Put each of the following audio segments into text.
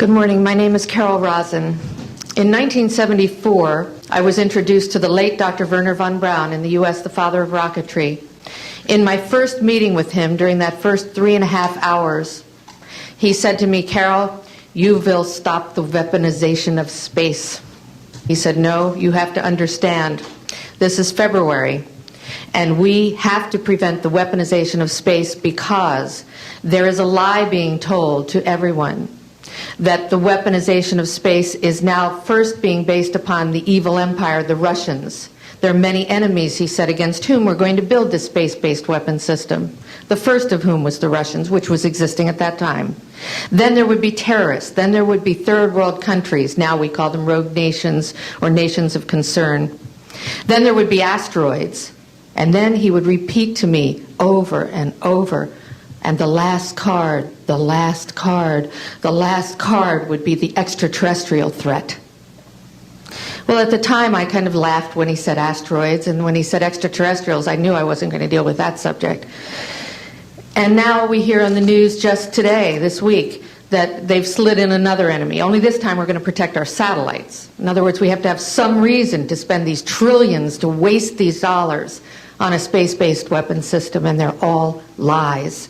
Good morning. My name is Carol Rosin. In 1974, I was introduced to the late Dr. Werner Von Braun in the U.S., the father of rocketry. In my first meeting with him, during that first 3.5 hours, he said to me, "Carol, you will stop the weaponization of space." He said, "No, you have to understand. This is February, and we have to prevent the weaponization of space because there is a lie being told to everyone that the weaponization of space is now first being based upon the evil empire, the Russians. There are many enemies," he said, "against whom we're going to build this space-based weapon system, the first of whom was the Russians, which was existing at that time. Then there would be terrorists. Then there would be third world countries. Now we call them rogue nations or nations of concern. Then there would be asteroids." And then he would repeat to me over and over, "And the last card, the last card, the last card would be the extraterrestrial threat." Well, at the time, I kind of laughed when he said asteroids, and when he said extraterrestrials, I knew I wasn't going to deal with that subject. And now we hear on the news just today, this week, that they've slid in another enemy. Only this time we're going to protect our satellites. In other words, we have to have some reason to spend these trillions, to waste these dollars on a space-based weapon system, and they're all lies.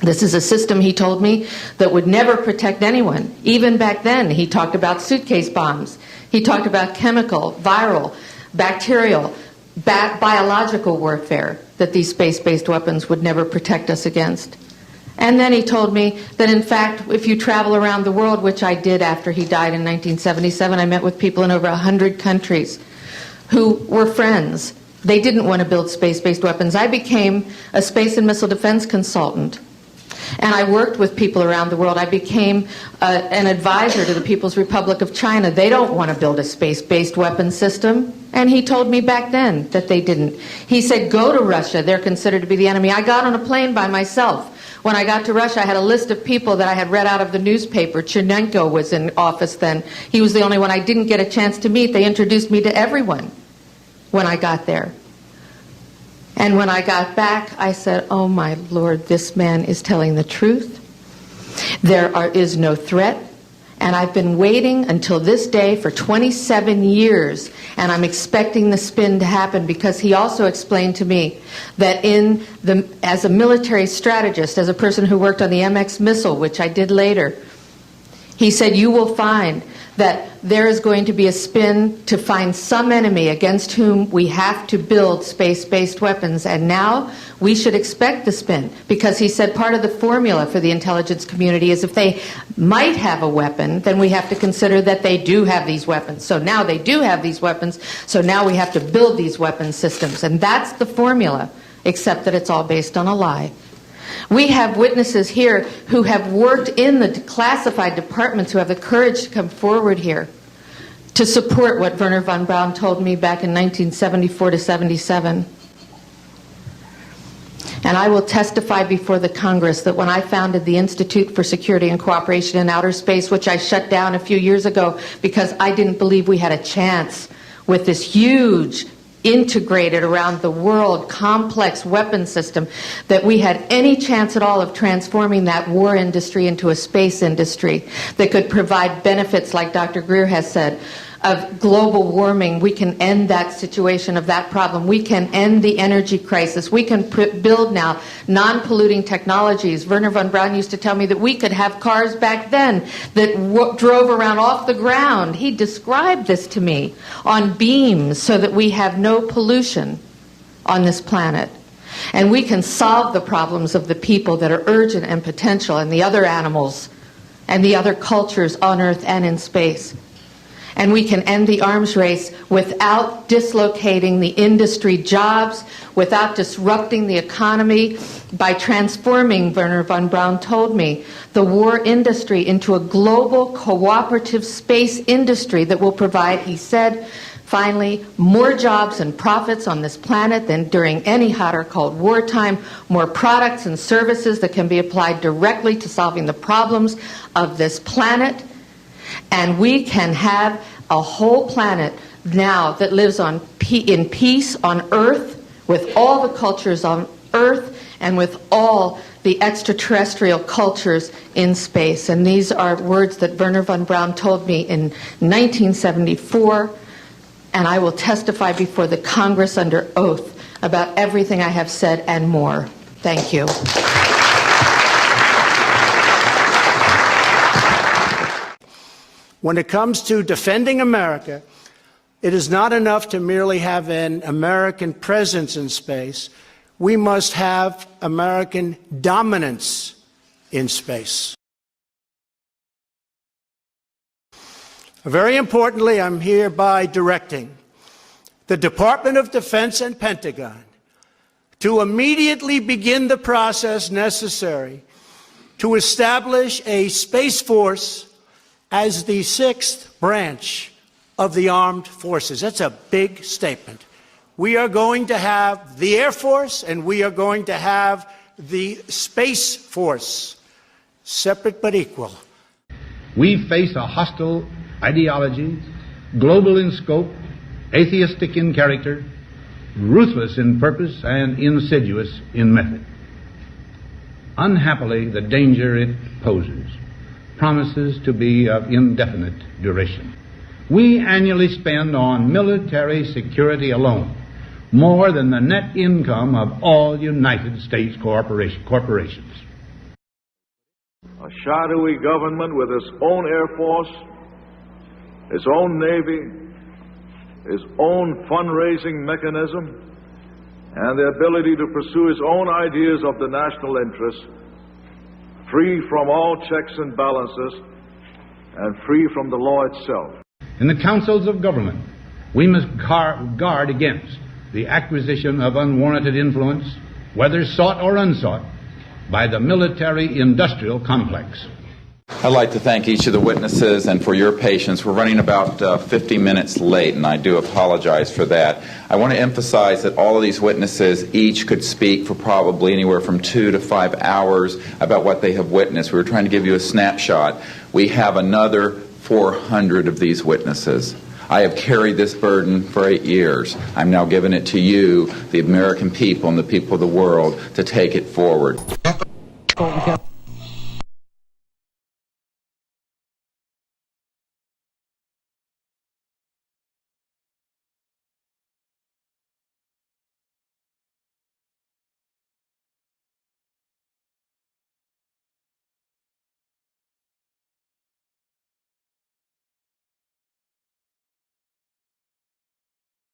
This is a system, he told me, that would never protect anyone. Even back then, he talked about suitcase bombs. He talked about chemical, viral, bacterial, biological warfare, that these space-based weapons would never protect us against. And then he told me that, in fact, if you travel around the world, which I did after he died in 1977, I met with people in over 100 countries who were friends. They didn't want to build space-based weapons. I became a space and missile defense consultant. And I worked with people around the world. I became an advisor to the People's Republic of China. They don't want to build a space-based weapon system. And he told me back then that they didn't. He said, "Go to Russia. They're considered to be the enemy." I got on a plane by myself. When I got to Russia, I had a list of people that I had read out of the newspaper. Chernenko was in office then. He was the only one I didn't get a chance to meet. They introduced me to everyone when I got there. And when I got back, I said, "Oh my Lord, this man is telling the truth. There is no threat." And I've been waiting until this day for 27 years, and I'm expecting the spin to happen, because he also explained to me that as a military strategist, as a person who worked on the MX missile, which I did later, he said, "You will find that there is going to be a spin to find some enemy against whom we have to build space-based weapons." And now we should expect the spin, because he said part of the formula for the intelligence community is if they might have a weapon, then we have to consider that they do have these weapons. So now they do have these weapons, so now we have to build these weapon systems. And that's the formula, except that it's all based on a lie. We have witnesses here who have worked in the classified departments, who have the courage to come forward here to support what Werner Von Braun told me back in 1974 to 77. And I will testify before the Congress that when I founded the Institute for Security and Cooperation in Outer Space, which I shut down a few years ago because I didn't believe we had a chance with this huge, integrated around the world, complex weapon system, that we had any chance at all of transforming that war industry into a space industry that could provide benefits, like Dr. Greer has said, of global warming. We can end that situation of that problem. We can end the energy crisis. We can build now non-polluting technologies. Werner Von Braun used to tell me that we could have cars back then that drove around off the ground. He described this to me on beams so that we have no pollution on this planet. And we can solve the problems of the people that are urgent and potential, and the other animals and the other cultures on Earth and in space. And we can end the arms race without dislocating the industry jobs, without disrupting the economy, by transforming, Werner Von Braun told me, the war industry into a global cooperative space industry that will provide, he said, finally, more jobs and profits on this planet than during any hot or cold wartime, more products and services that can be applied directly to solving the problems of this planet. And we can have a whole planet now that lives in peace on Earth, with all the cultures on Earth, and with all the extraterrestrial cultures in space. And these are words that Werner von Braun told me in 1974, and I will testify before the Congress under oath about everything I have said and more. Thank you. When it comes to defending America, it is not enough to merely have an American presence in space. We must have American dominance in space. Very importantly, I'm hereby directing the Department of Defense and Pentagon to immediately begin the process necessary to establish a Space Force as the sixth branch of the armed forces. That's a big statement. We are going to have the Air Force and we are going to have the Space Force, separate but equal. We face a hostile ideology, global in scope, atheistic in character, ruthless in purpose, and insidious in method. Unhappily, the danger it poses promises to be of indefinite duration. We annually spend on military security alone more than the net income of all United States corporations. A shadowy government with its own Air Force, its own Navy, its own fundraising mechanism, and the ability to pursue its own ideas of the national interest, free from all checks and balances, and free from the law itself. In the councils of government, we must guard against the acquisition of unwarranted influence, whether sought or unsought, by the military-industrial complex. I'd like to thank each of the witnesses and for your patience. We're running about 50 minutes late, and I do apologize for that. I want to emphasize that all of these witnesses each could speak for probably anywhere from 2 to 5 hours about what they have witnessed. We were trying to give you a snapshot. We have another 400 of these witnesses. I have carried this burden for 8 years. I'm now giving it to you, the American people and the people of the world, to take it forward.